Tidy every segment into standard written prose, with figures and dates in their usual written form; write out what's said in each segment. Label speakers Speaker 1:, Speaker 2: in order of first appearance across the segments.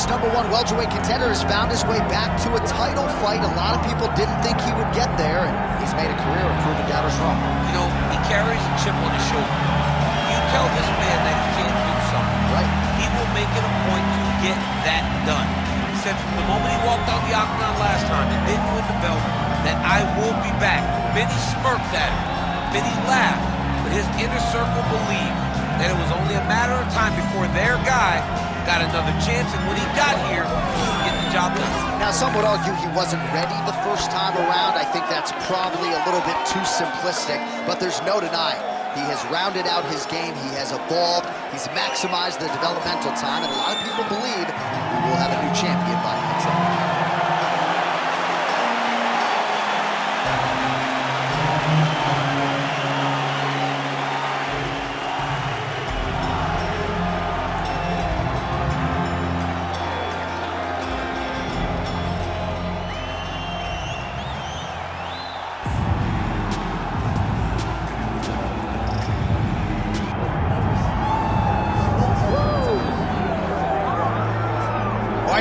Speaker 1: this #1 welterweight contender has found his way back to a title fight. A lot of people didn't think he would get there, and he's made a career of proving doubters wrong.
Speaker 2: You know, he carries a chip on his shoulder. You tell this man that he can't do something,
Speaker 1: right?
Speaker 2: He will make it a point to get that done. He said from the moment he walked out the octagon last time and didn't win the belt, that I will be back. Many smirked at him, many laughed, but his inner circle believed that it was only a matter of time before their guy got another chance, and when he got here, he would get the job done.
Speaker 1: Now, some would argue he wasn't ready the first time around. I think that's probably a little bit too simplistic, but there's no denying. He has rounded out his game, he has evolved, he's maximized the developmental time, and a lot of people believe we will have a new champion by next year.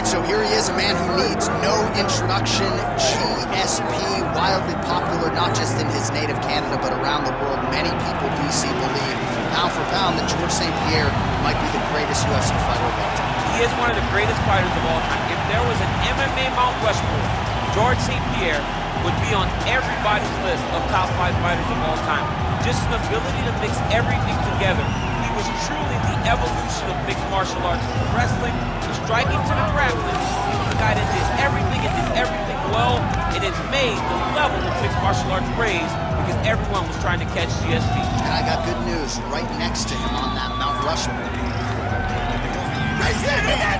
Speaker 1: So here he is, a man who needs no introduction. GSP, wildly popular, not just in his native Canada, but around the world. Many people, BC, believe, pound for pound, that George St-Pierre might be the greatest UFC fighter of all time.
Speaker 2: He is one of the greatest fighters of all time. If there was an MMA Mount Rushmore, George St-Pierre would be on everybody's list of top 5 fighters of all time. Just an ability to mix everything together. He was truly the evolution of mixed martial arts, from wrestling to striking to the grappling. He was the guy that did everything and did everything well, and it made the level of mixed martial arts raise because everyone was trying to catch GSP.
Speaker 1: And I got good news right next to him on that Mount Rushmore.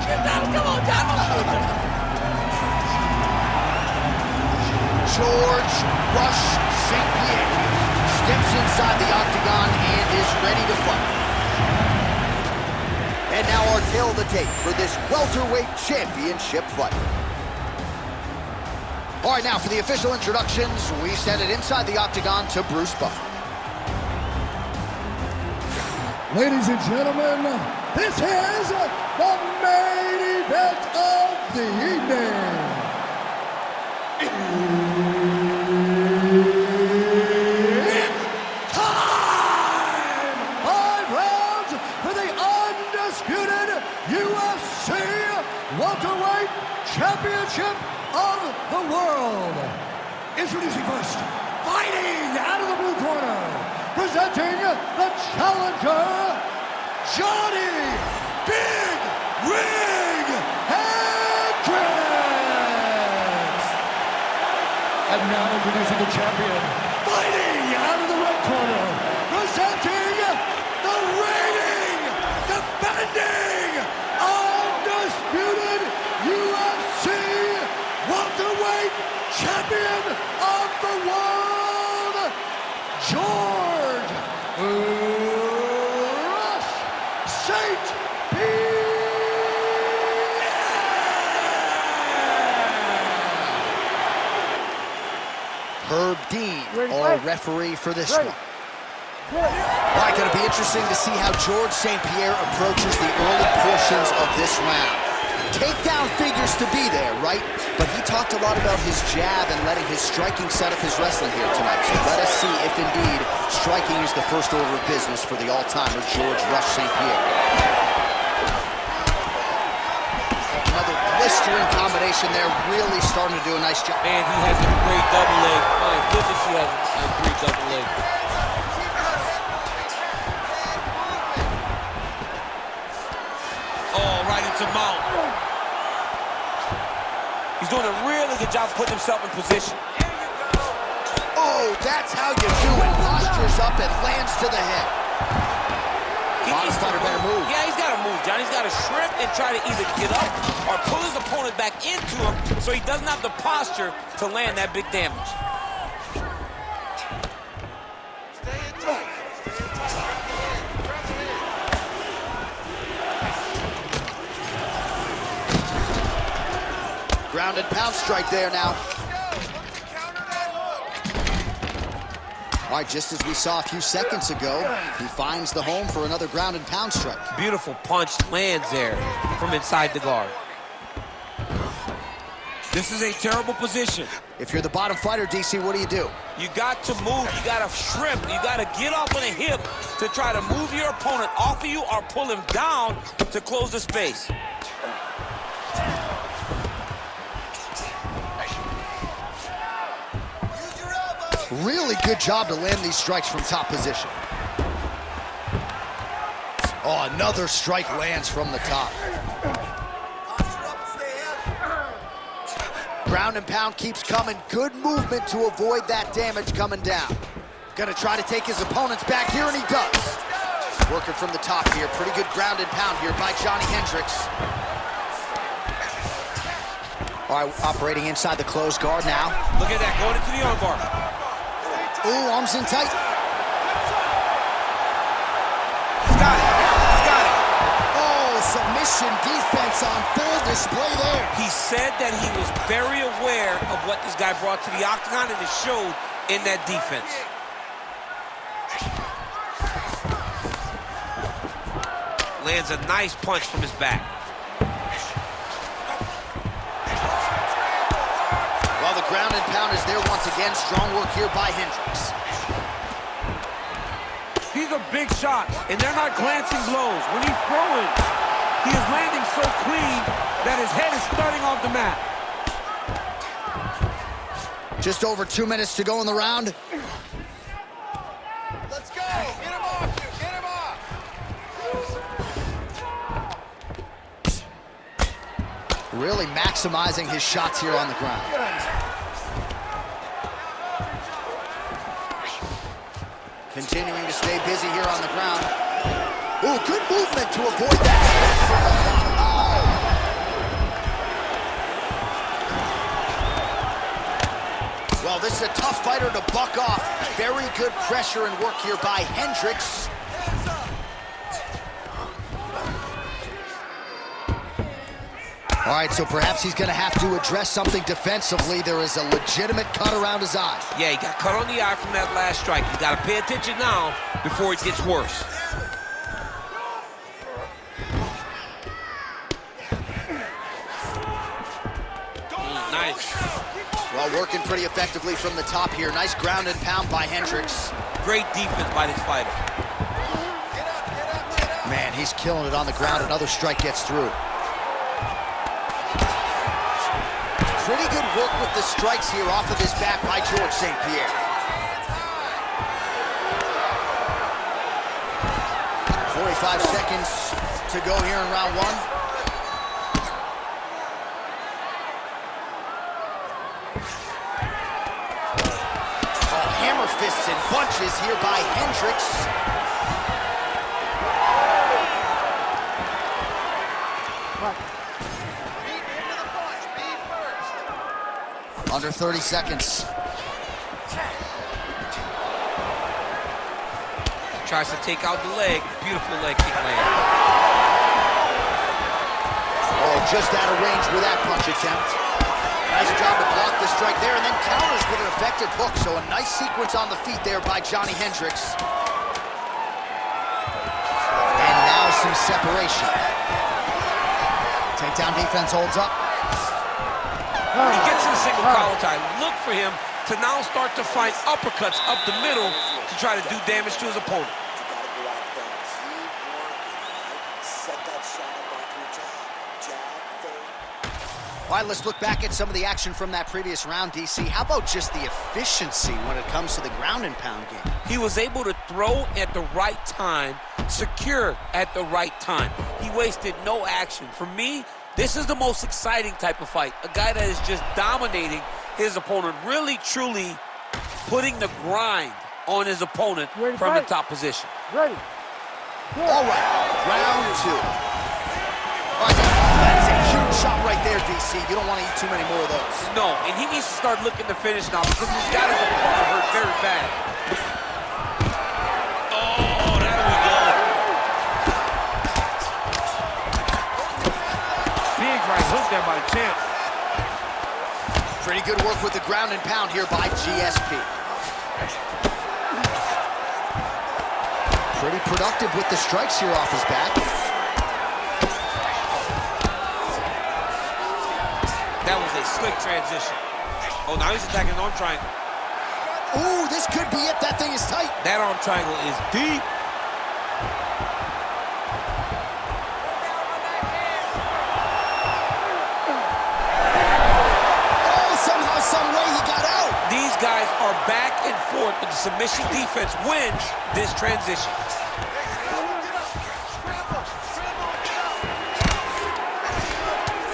Speaker 2: Come on, John.
Speaker 1: George Rush St-Pierre steps inside the octagon and is ready to fight. And now our tale of the tape for this welterweight championship fight. All right, now for the official introductions, we send it inside the octagon to Bruce Buffer.
Speaker 3: Ladies and gentlemen, this is the main event of the evening. It's time! 5 rounds for the undisputed UFC welterweight championship of the world. Introducing first, fighting out of the blue corner, presenting the challenger, Johny Big Ring Hendricks. And now introducing the champion, fighting out of the red corner, presenting the reigning, defending, undisputed UFC welterweight champion of the world, George Rush St-Pierre.
Speaker 1: Herb Dean, our referee for this one. All right, going to be interesting to see how George St-Pierre approaches the early portions of this round. Takedown figures to be there, right? But he talked a lot about his jab and letting his striking set up his wrestling here tonight. So let us see if indeed striking is the first order of business for the all-timer George Rush St-Pierre. Another blistering combination there, really starting to do a nice job.
Speaker 2: Man, he has a great double leg. My goodness, he has a great double leg. Oh, right into mount. He's doing a really good job putting himself in position.
Speaker 1: Oh, that's how you do it. Postures up and lands to the head. Modern fighter better move.
Speaker 2: Yeah, he's got to move, John. He's got to shrimp and try to either get up or pull his opponent back into him so he doesn't have the posture to land that big damage.
Speaker 1: Ground and pound strike there now. All right, just as we saw a few seconds ago, he finds the home for another ground and pound strike.
Speaker 2: Beautiful punch lands there from inside the guard. This is a terrible position.
Speaker 1: If you're the bottom fighter, DC, what do?
Speaker 2: You got to move, you got to shrimp, you got to get off on a hip to try to move your opponent off of you or pull him down to close the space.
Speaker 1: Really good job to land these strikes from top position. Oh, another strike lands from the top. Ground and pound keeps coming. Good movement to avoid that damage coming down. Gonna try to take his opponents back here, and he does. Working from the top here. Pretty good ground and pound here by Johny Hendricks. All right, operating inside the closed guard now.
Speaker 2: Look at that, going into the armbar.
Speaker 1: Ooh, arms in tight.
Speaker 2: He's got it. He's got it.
Speaker 1: Oh, submission defense on full display there.
Speaker 2: He said that he was very aware of what this guy brought to the octagon, and it showed in that defense. Lands a nice punch from his back.
Speaker 1: Well, the ground and pound is there once again. Strong work here by Hendricks.
Speaker 2: These are big shots, and they're not glancing blows. When he's throwing, he is landing so clean that his head is starting off the mat.
Speaker 1: Just over 2 minutes to go in the round.
Speaker 3: Let's go! Get him off you! Get him off!
Speaker 1: Really maximizing his shots here on the ground. Continuing to stay busy here on the ground. Ooh, good movement to avoid that. Oh! Well, this is a tough fighter to buck off. Very good pressure and work here by Hendricks. All right, so perhaps he's going to have to address something defensively. There is a legitimate cut around his eye.
Speaker 2: Yeah, he got cut on the eye from that last strike. You got to pay attention now before it gets worse. Nice.
Speaker 1: Well, working pretty effectively from the top here. Nice ground and pound by Hendricks.
Speaker 2: Great defense by this fighter.
Speaker 1: Man, he's killing it on the ground. Another strike gets through. Pretty good work with the strikes here off of his back by George St-Pierre. 45 seconds to go here in round one. Oh, hammer fists and bunches here by Hendricks. Under 30 seconds.
Speaker 2: Tries to take out the leg. Beautiful leg kick land.
Speaker 1: Oh, just out of range with that punch attempt. Nice job to block the strike there and then counters with an effective hook. So a nice sequence on the feet there by Johny Hendricks. And now some separation. Takedown defense holds up.
Speaker 2: He gets in a single collar tie. Look for him to now start to find uppercuts up the middle to try to do damage to his opponent.
Speaker 1: All right, let's look back at some of the action from that previous round, DC. How about just the efficiency when it comes to the ground and pound game?
Speaker 2: He was able to throw at the right time, secure at the right time. He wasted no action. For me, this is the most exciting type of fight. A guy that is just dominating his opponent, really, truly putting the grind on his opponent from the top position.
Speaker 3: Ready.
Speaker 1: All right, round two. All right, that's a huge shot right there, DC. You don't want to eat too many more of those.
Speaker 2: No, and he needs to start looking to finish now because he's got his opponent hurt very bad. Oh, there we go. Big right hook there by the champ.
Speaker 1: Pretty good work with the ground and pound here by GSP. Pretty productive with the strikes here off his back.
Speaker 2: That was a slick transition. Oh, now he's attacking an arm triangle.
Speaker 1: Ooh, this could be it. That thing is tight.
Speaker 2: That arm triangle is deep.
Speaker 1: Oh, somehow, some way he got out.
Speaker 2: These guys are back and forth, but the submission defense wins this transition.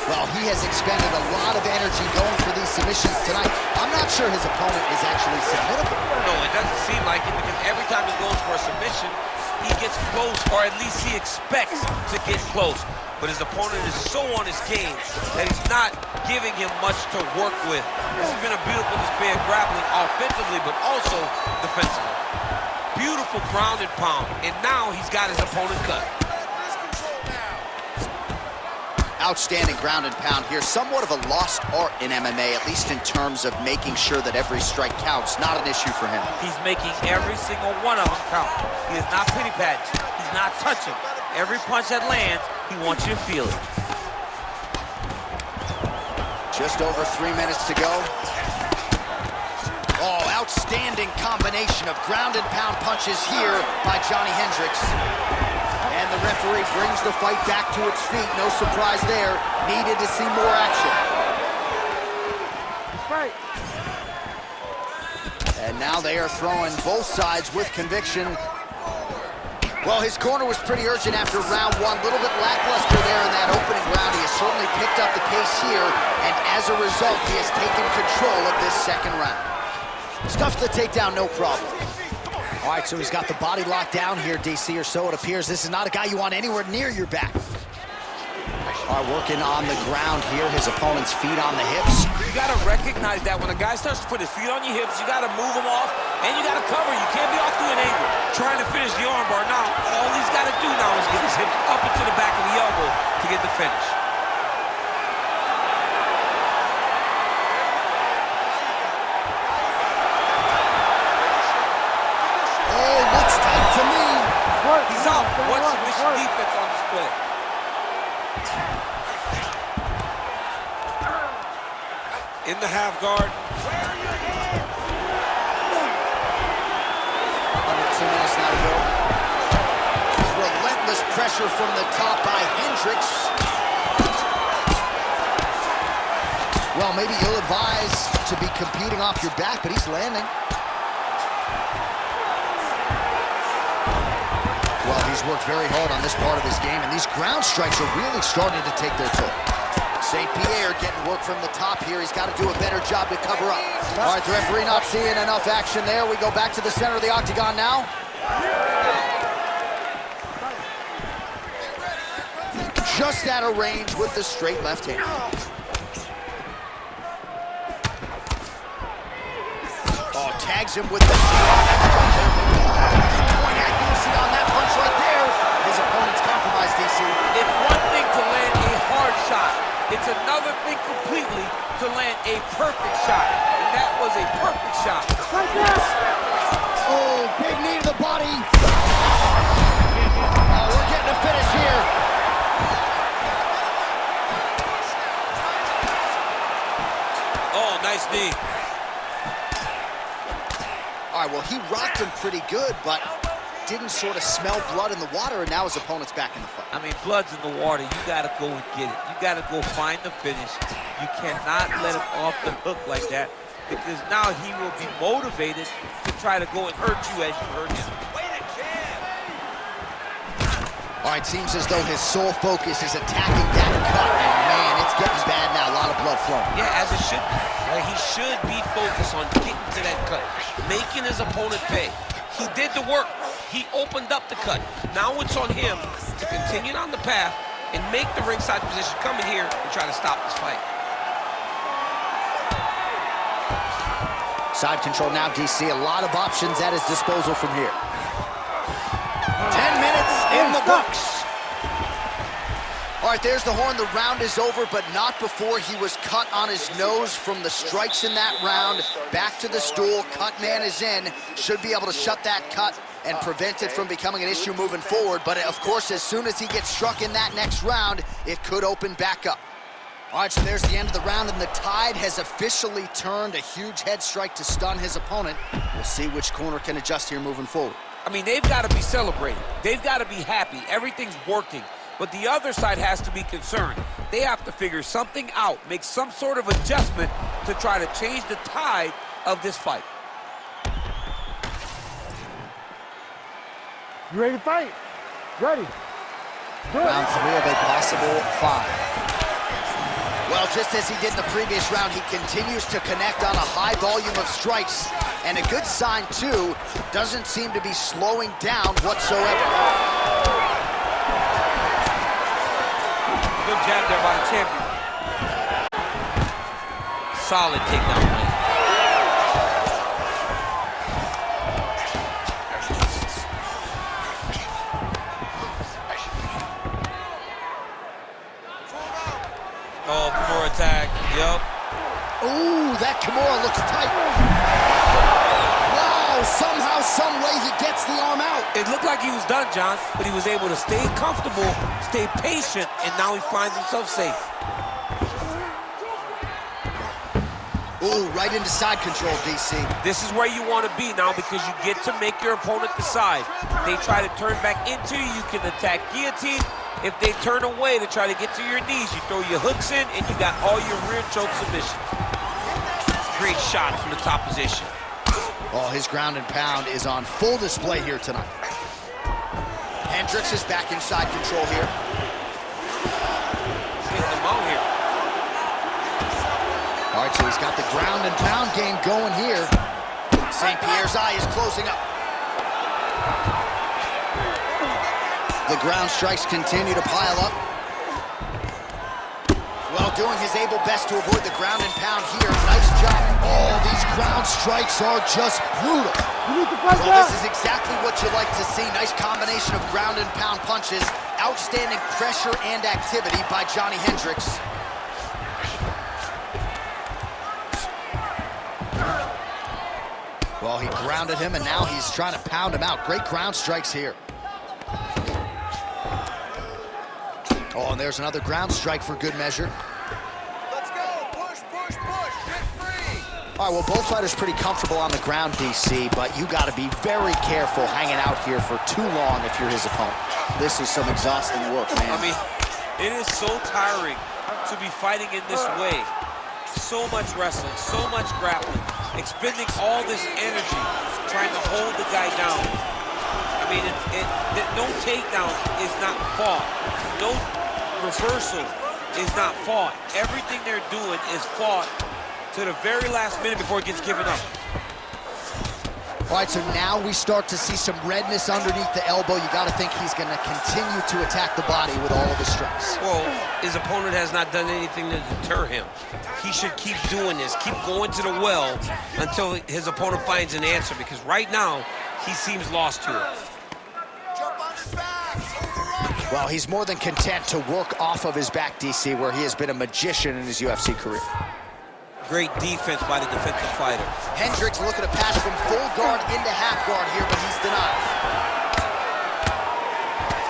Speaker 1: Well, he has expended a lot of energy going for these submissions tonight. I'm not sure his opponent is actually submittable.
Speaker 2: No, it doesn't seem like it, because every time he goes for a submission, he gets close, or at least he expects to get close. But his opponent is so on his game that he's not giving him much to work with. This has been a beautiful display of grappling offensively, but also defensively. Beautiful ground and pound, and now he's got his opponent cut.
Speaker 1: Outstanding ground and pound here. Somewhat of a lost art in MMA, at least in terms of making sure that every strike counts. Not an issue for him.
Speaker 2: He's making every single one of them count. He is not pity-patting. He's not touching. Every punch that lands, he wants you to feel it.
Speaker 1: Just over 3 minutes to go. Oh, outstanding combination of ground and pound punches here by Johny Hendricks. And the referee brings the fight back to its feet. No surprise there. Needed to see more action.
Speaker 4: Right.
Speaker 1: And now they are throwing both sides with conviction. Well, his corner was pretty urgent after round one. A little bit lackluster there in that opening round. He has certainly picked up the pace here, and as a result, he has taken control of this second round. Stuffs the takedown, no problem. All right, so he's got the body locked down here, DC, or so it appears. This is not a guy you want anywhere near your back. All right, working on the ground here. His opponent's feet on the hips.
Speaker 2: You got to recognize that when a guy starts to put his feet on your hips, you got to move him off, and you got to cover. You can't be off to an angle trying to finish the armbar. Now, all he's got to do now is get his hips up into the back of the elbow to get the finish. He's out. What submission defense on display. In the half guard.
Speaker 1: Under 2 minutes now to go. Relentless pressure from the top by Hendricks. Well, maybe ill-advised to be competing off your back, but he's landing. Well, he's worked very hard on this part of his game, and these ground strikes are really starting to take their toll. St-Pierre getting work from the top here. He's got to do a better job to cover up. All right, the referee not seeing enough action there. We go back to the center of the octagon now. Just out of range with the straight left hand. Oh, tags him with the point accuracy on that punch right there. His opponent's compromised, DC.
Speaker 2: It's one thing to land a hard shot. It's another thing completely to land a perfect shot. And that was a perfect shot.
Speaker 4: Like this.
Speaker 1: Oh, big knee to the body. Oh, we're getting a finish here.
Speaker 2: Oh, nice knee.
Speaker 1: All right, well, he rocked him pretty good, but didn't sort of smell blood in the water, and now his opponent's back in the fight.
Speaker 2: I mean, blood's in the water. You got to go and get it. You got to go find the finish. You cannot let him off the hook like that, because now he will be motivated to try to go and hurt you as you hurt him.
Speaker 1: All right, seems as though his sole focus is attacking that cut, and man, it's getting bad now. A lot of blood flowing.
Speaker 2: Yeah, as it should be. He should be focused on getting to that cut, making his opponent pay. He did the work. He opened up the cut. Now it's on him to continue on the path and make the ringside position, come in here and try to stop this fight.
Speaker 1: Side control now, DC. A lot of options at his disposal from here. 10 minutes in the books. All right, there's the horn. The round is over, but not before he was cut on his nose from the strikes in that round. Back to the stool. Cut man is in. Should be able to shut that cut and prevent it from becoming an issue moving forward. But, of course, as soon as he gets struck in that next round, it could open back up. All right, so there's the end of the round, and the tide has officially turned. A huge head strike to stun his opponent. We'll see which corner can adjust here moving forward.
Speaker 2: I mean, they've got to be celebrating. They've got to be happy. Everything's working. But the other side has to be concerned. They have to figure something out, make some sort of adjustment to try to change the tide of this fight.
Speaker 4: You ready to fight? Ready.
Speaker 1: Round 3 of a possible 5. Well, just as he did in the previous round, he continues to connect on a high volume of strikes. And a good sign, too, doesn't seem to be slowing down whatsoever.
Speaker 2: Good jab there by the champion. Solid takedown play. Oh, Kimura attack. Yep.
Speaker 1: Ooh, that Kimura looks tight. Wow, somehow, some way he gets the arm out.
Speaker 2: It looked like he was done, John, but he was able to stay comfortable, stay patient, and now he finds himself safe.
Speaker 1: Ooh, right into side control, DC.
Speaker 2: This is where you want to be now because you get to make your opponent decide. They try to turn back into you, you can attack guillotine. If they turn away to try to get to your knees, you throw your hooks in, and you got all your rear choke submissions. Great shot from the top position.
Speaker 1: Oh, his ground and pound is on full display here tonight. Hendricks is back in side control here.
Speaker 2: Getting them out here.
Speaker 1: All right, so he's got the ground and pound game going here. St-Pierre's eye is closing up. The ground strikes continue to pile up. Well, doing his able best to avoid the ground and pound here. Nice job. Oh, these ground strikes are just brutal. Well, this is exactly what you like to see. Nice combination of ground and pound punches. Outstanding pressure and activity by Johny Hendricks. Well, he grounded him, and now he's trying to pound him out. Great ground strikes here. Oh, and there's another ground strike for good measure.
Speaker 3: Let's go. Push, push, push. Get free.
Speaker 1: All right, well, both fighters pretty comfortable on the ground, DC, but you got to be very careful hanging out here for too long if you're his opponent. This is some exhausting work, man.
Speaker 2: I mean, it is so tiring to be fighting in this way. So much wrestling, so much grappling, expending all this energy trying to hold the guy down. I mean, no takedown is not fought. No reversal is not fought. Everything they're doing is fought to the very last minute before it gets given up.
Speaker 1: All right, so now we start to see some redness underneath the elbow. You got to think he's going to continue to attack the body with all of his strikes.
Speaker 2: Well, his opponent has not done anything to deter him. He should keep doing this, keep going to the well until his opponent finds an answer, because right now, he seems lost to it.
Speaker 3: Jump on his back. Overrun.
Speaker 1: Well, he's more than content to work off of his back, DC, where he has been a magician in his UFC career.
Speaker 2: Great defense by the defensive fighter.
Speaker 1: Hendricks looking to pass from full guard into half guard here, but he's denied.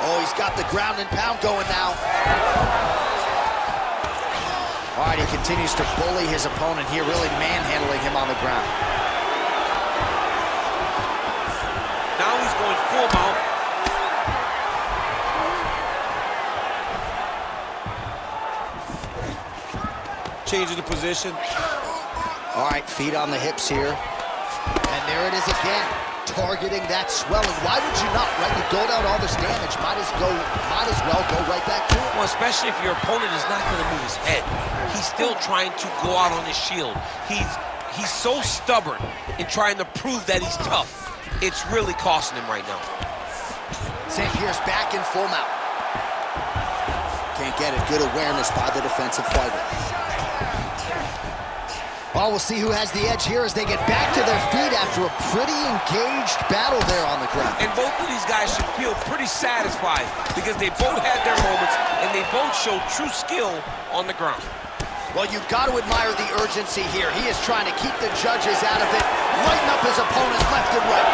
Speaker 1: Oh, he's got the ground and pound going now. All right, he continues to bully his opponent here, really manhandling him on the ground.
Speaker 2: Now he's going full mount. Changing the position.
Speaker 1: All right, feet on the hips here. And there it is again, targeting that swelling. Why would you not, right? You doled out all this damage, might as well go right back to it.
Speaker 2: Well, especially if your opponent is not going to move his head. He's still trying to go out on his shield. He's so stubborn in trying to prove that he's tough. It's really costing him right now.
Speaker 1: St-Pierre's back in full mount. Can't get it. Good awareness by the defensive fighter. Well, we'll see who has the edge here as they get back to their feet after a pretty engaged battle there on the ground.
Speaker 2: And both of these guys should feel pretty satisfied because they both had their moments and they both showed true skill on the ground.
Speaker 1: Well, you've got to admire the urgency here. He is trying to keep the judges out of it, lighten up his opponents left and right.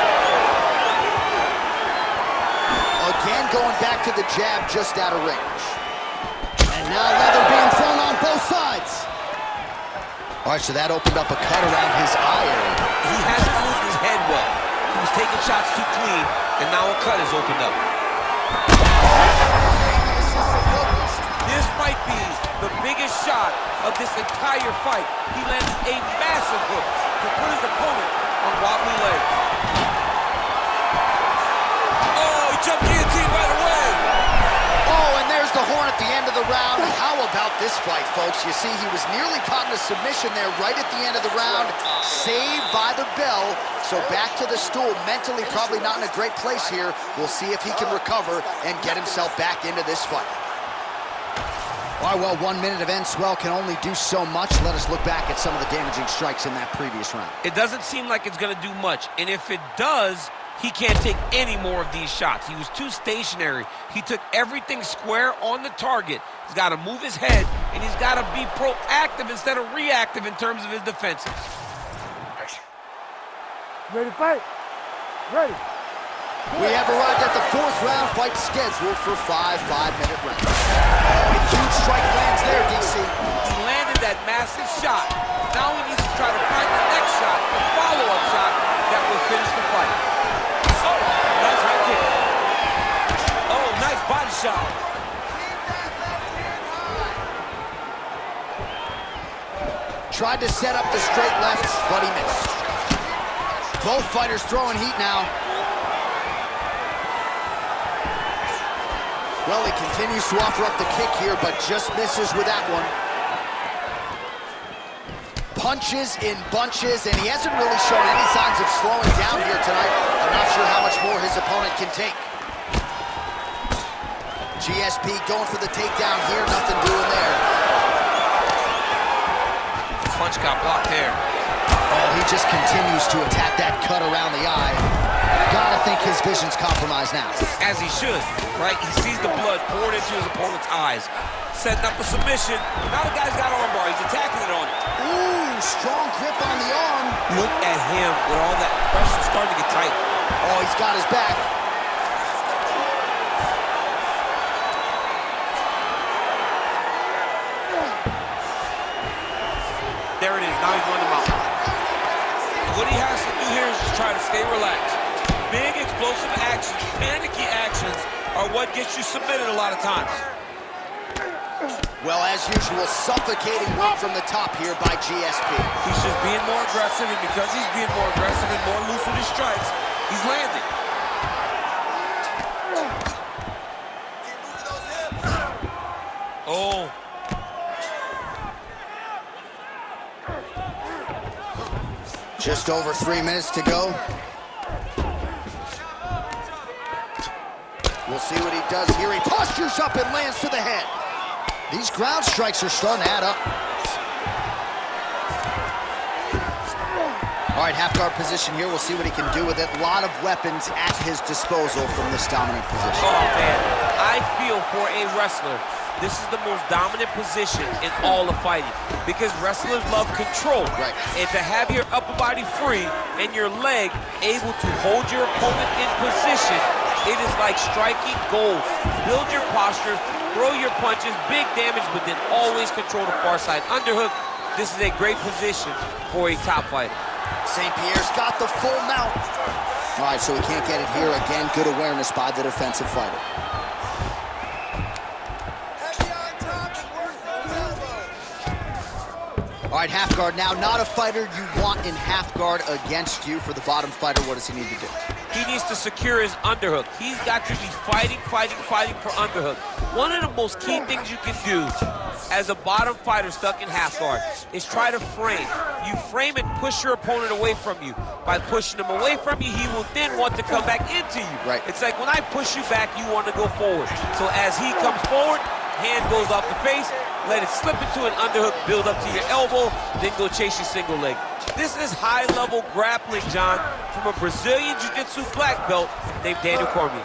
Speaker 1: Again, going back to the jab just out of range. And now leather being thrown on both both sides. All right, so that opened up a cut around his eye area.
Speaker 2: He hasn't moved his head well. He was taking shots too clean, and now a cut has opened up. This might be the biggest shot of this entire fight. He lands a massive hook to put his opponent on wobbly legs. Oh, he jumped guillotine right away.
Speaker 1: Oh, and there's the horn at the end of the round. How about this fight, folks? You see, he was nearly caught in a submission there right at the end of the round. Saved by the bell. So back to the stool. Mentally probably not in a great place here. We'll see if he can recover and get himself back into this fight. All right, well, 1 minute of end swell can only do so much. Let us look back at some of the damaging strikes in that previous round.
Speaker 2: It doesn't seem like it's going to do much. And if it does, he can't take any more of these shots. He was too stationary. He took everything square on the target. He's got to move his head, and he's got to be proactive instead of reactive in terms of his defenses.
Speaker 4: Ready to fight? Ready.
Speaker 1: We have arrived at the fourth round fight scheduled for 5 5-minute rounds. Oh, a huge strike lands there, DC.
Speaker 2: He landed that massive shot. Now he needs to try to find the next shot, the follow-up shot that will finish the fight. Oh, nice high kick. Oh, nice body shot.
Speaker 1: Tried to set up the straight left, but he missed. Both fighters throwing heat now. Well, he continues to offer up the kick here, but just misses with that one. Punches in bunches, and he hasn't really shown any signs of slowing down here tonight. I'm not sure how much more his opponent can take. GSP going for the takedown here, nothing doing there.
Speaker 2: Punch got blocked there.
Speaker 1: Oh, he just continues to attack that cut around the eye. Gotta think his vision's compromised now.
Speaker 2: As he should, right? He sees the blood poured into his opponent's eyes. Setting up a submission. Now the guy's got armbar. He's attacking it on it.
Speaker 1: Ooh, strong grip on the arm.
Speaker 2: Look at him with all that pressure starting to get tight.
Speaker 1: Oh, he's got his back.
Speaker 2: There it is. Now he's running him out. What he has to do here is just try to stay relaxed. Big explosive actions, panicky actions are what gets you submitted a lot of times.
Speaker 1: Well, as usual, suffocating work from the top here by GSP.
Speaker 2: He's just being more aggressive, and because he's being more aggressive and more loose with his strikes, he's landing. Oh.
Speaker 1: Just over 3 minutes to go. We'll see what he does here. He postures up and lands to the head. These ground strikes are starting to add up. All right, half guard position here. We'll see what he can do with it. A lot of weapons at his disposal from this dominant position.
Speaker 2: Oh, man. I feel for a wrestler, this is the most dominant position in all of fighting because wrestlers love control.
Speaker 1: Right.
Speaker 2: And to have your upper body free and your leg able to hold your opponent in position, it is like striking gold. Build your posture, throw your punches, big damage, but then always control the far side. Underhook, this is a great position for a top fighter.
Speaker 1: St-Pierre's got the full mount. All right, so he can't get it here. Again, good awareness by the defensive fighter. All right, half guard now. Not a fighter you want in half guard against you. For the bottom fighter, what does he need to do?
Speaker 2: He needs to secure his underhook. He's got to be fighting for underhook. One of the most key things you can do as a bottom fighter stuck in half guard is try to frame. You frame and push your opponent away from you. By pushing him away from you, he will then want to come back into you.
Speaker 1: Right.
Speaker 2: It's like when I push you back, you want to go forward. So as he comes forward, hand goes off the face, let it slip into an underhook, build up to your elbow, then go chase your single leg. This is high-level grappling, John, from a Brazilian Jiu-Jitsu black belt named Daniel Cormier.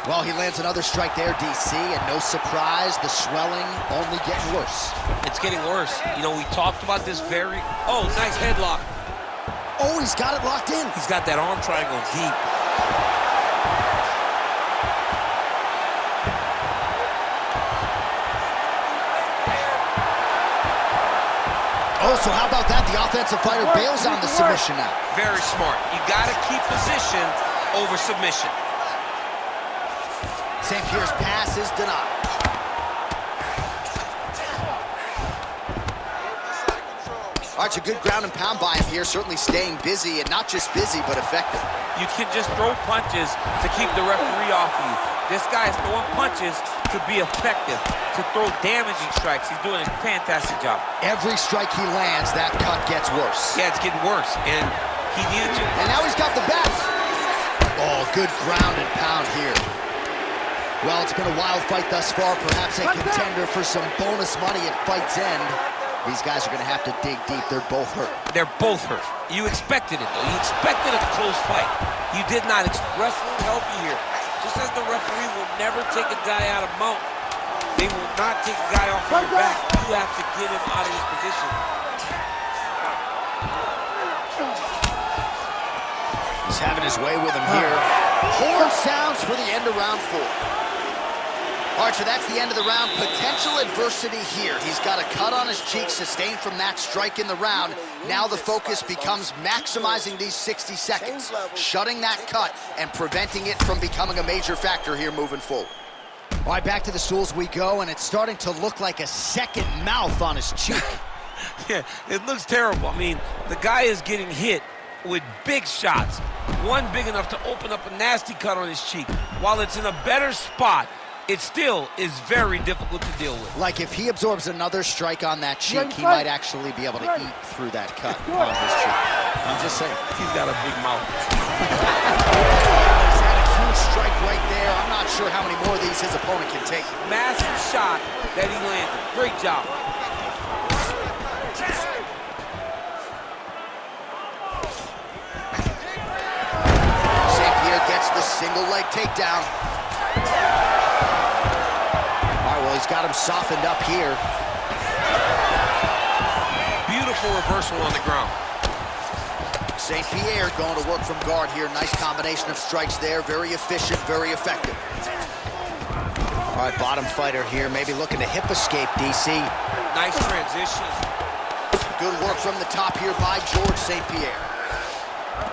Speaker 1: Well, he lands another strike there, DC, and no surprise, the swelling only getting worse.
Speaker 2: It's getting worse. You know, we talked about this very... Oh, nice headlock.
Speaker 1: Oh, he's got it locked in.
Speaker 2: He's got that arm triangle deep.
Speaker 1: Oh, so how about that? The offensive fighter bails on the submission now.
Speaker 2: Very smart. You got to keep position over submission.
Speaker 1: St-Pierre's pass is denied. All right, it's a good ground and pound by him here, certainly staying busy, and not just busy, but effective.
Speaker 2: You can just throw punches to keep the referee off of you. This guy is throwing punches to be effective, to throw damaging strikes. He's doing a fantastic job.
Speaker 1: Every strike he lands, that cut gets worse.
Speaker 2: Yeah, it's getting worse, and he needed to.
Speaker 1: And now he's got the back. Oh, good ground and pound here. Well, it's been a wild fight thus far, perhaps a contender for some bonus money at fight's end. These guys are going to have to dig deep. They're both hurt.
Speaker 2: They're both hurt. You expected it, though. You expected a close fight. You did not. Wrestling help you here. Just as the referee will never take a guy out of mount, they will not take a guy off of your back. You have to get him out of his position.
Speaker 1: He's having his way with him here. Horn sounds for the end of round 4. All right, so that's the end of the round. Potential adversity here. He's got a cut on his cheek sustained from that strike in the round. Now the focus becomes maximizing these 60 seconds, shutting that cut and preventing it from becoming a major factor here moving forward. All right, back to the stools we go, and it's starting to look like a second mouth on his cheek.
Speaker 2: Yeah, it looks terrible. I mean, the guy is getting hit with big shots. One big enough to open up a nasty cut on his cheek. While it's in a better spot, it still is very difficult to deal with.
Speaker 1: Like if he absorbs another strike on that cheek, he might actually be able to eat through that cut on his cheek. I'm just saying.
Speaker 2: He's got a big mouth.
Speaker 1: He's had a huge strike right there. I'm not sure how many more of these his opponent can take.
Speaker 2: Massive shot that he landed. Great job.
Speaker 1: St-Pierre gets the single leg takedown. He's got him softened up here.
Speaker 2: Beautiful reversal on the ground.
Speaker 1: St-Pierre going to work from guard here. Nice combination of strikes there. Very efficient, very effective. All right, bottom fighter here. Maybe looking to hip escape, DC.
Speaker 2: Nice transition.
Speaker 1: Good work from the top here by George St-Pierre.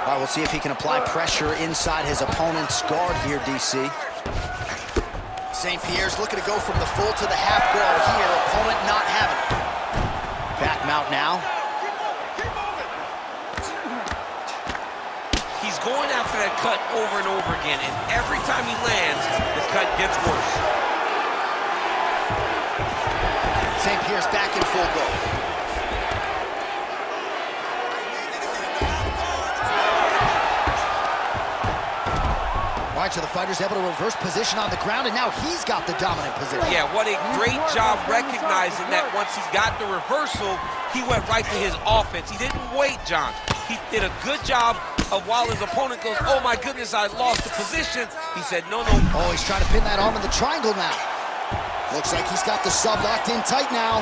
Speaker 1: All right, we'll see if he can apply pressure inside his opponent's guard here, DC. St-Pierre's looking to go from the full to the half guard here. Opponent not having it. Back mount now.
Speaker 2: He's going after that cut over and over again, and every time he lands, the cut gets worse.
Speaker 1: St-Pierre's back in full guard. All right, so the fighter's able to reverse position on the ground, and now he's got the dominant position.
Speaker 2: Yeah, what a great job recognizing that once he got the reversal, he went right to his offense. He didn't wait, John. He did a good job of while his opponent goes, oh my goodness, I lost the position. He said, no, no.
Speaker 1: Oh, he's trying to pin that arm in the triangle now. Looks like he's got the sub locked in tight now.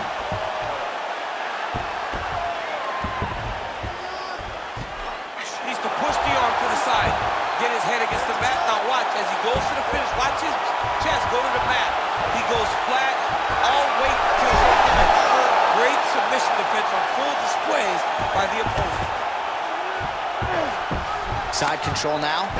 Speaker 2: Needs to push the arm to the side. Get his head against the mat. Now watch as he goes to the finish. Watch his chest go to the mat. He goes flat, all weight to his opponent. Great submission defense on full display by the opponent.
Speaker 1: Side control now.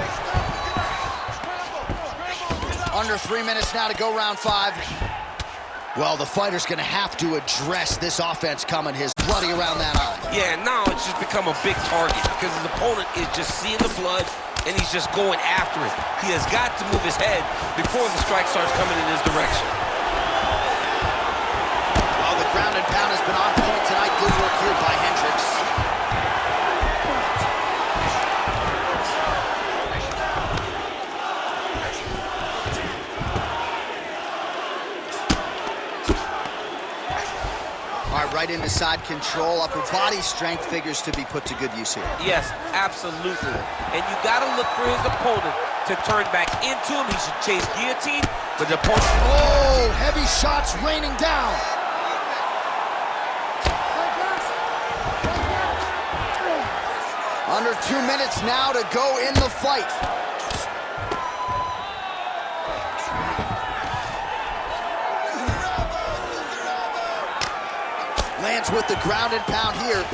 Speaker 1: Under 3 minutes now to go round 5. Well, the fighter's going to have to address this offense coming his bloody around that eye.
Speaker 2: Yeah, now it's just become a big target because his opponent is just seeing the blood and he's just going after it. He has got to move his head before the strike starts coming in his direction.
Speaker 1: Well, the ground and pound has been on point tonight. Good work here by Hendricks. All right, right into side control. Upper body strength figures to be put to good use here.
Speaker 2: Yes, absolutely. And you got to look for his opponent to turn back into him. He should chase guillotine, but the opponent...
Speaker 1: Oh, heavy shots raining down. Under 2 minutes now to go in the fight. Lands with the ground and pound here.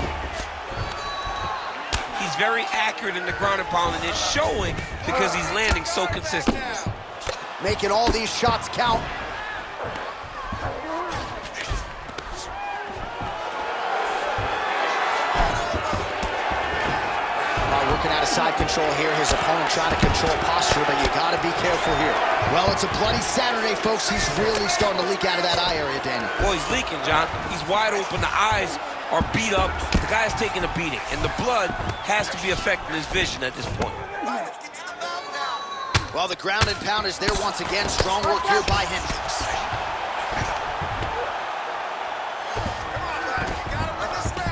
Speaker 2: He's very accurate in the ground and pound, and it's showing because he's landing so consistently.
Speaker 1: Making all these shots count. Working out of side control here. His opponent trying to control posture, but you got to be careful here. Well, it's a bloody Saturday, folks. He's really starting to leak out of that eye area, Danny.
Speaker 2: Boy, he's leaking, John. He's wide open. The eyes are beat up. The guy's taking a beating, and the blood has to be affecting his vision at this point.
Speaker 1: Well, the ground and pound is there once again. Strong work here by Hendricks.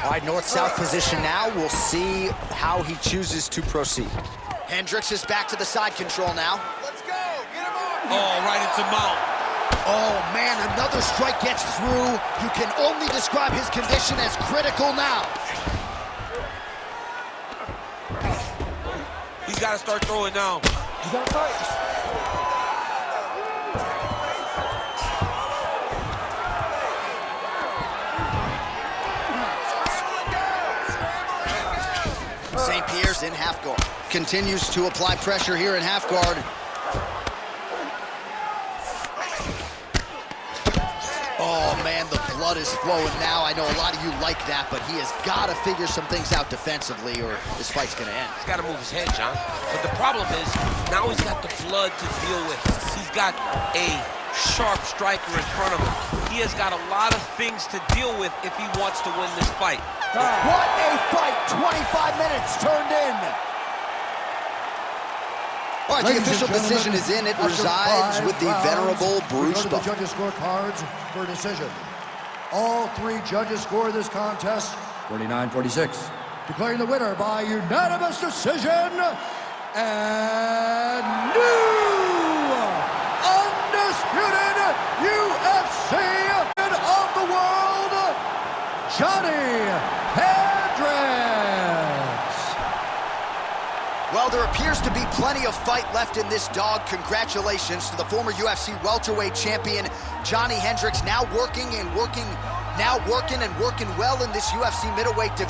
Speaker 1: All right, north-south position now. We'll see how he chooses to proceed. Hendricks is back to the side control now.
Speaker 3: Let's go. Get him on.
Speaker 2: Oh, right into mount.
Speaker 1: Oh, man, another strike gets through. You can only describe his condition as critical now.
Speaker 2: He's got to start throwing now.
Speaker 4: You got to fight.
Speaker 1: St-Pierre's in half guard. Continues to apply pressure here in half guard. Oh, man, the blood is flowing now. I know a lot of you like that, but he has got to figure some things out defensively or this fight's going to end.
Speaker 2: He's got to move his head, John. But the problem is, now he's got the blood to deal with. He's got a sharp striker in front of him. He has got a lot of things to deal with if he wants to win this fight.
Speaker 1: What a fight! 25 minutes turned in. All right, the official decision is in. It resides with the venerable Bruce
Speaker 3: Buck. The judges' scorecards for decision. All three judges score this contest 49-46. Declaring the winner by unanimous decision and new undisputed UFC of the world, Johny Hendricks.
Speaker 1: Well, there appears to be plenty of fight left in this dog. Congratulations to the former UFC welterweight champion, Johny Hendricks, now working and working well in this UFC middleweight division.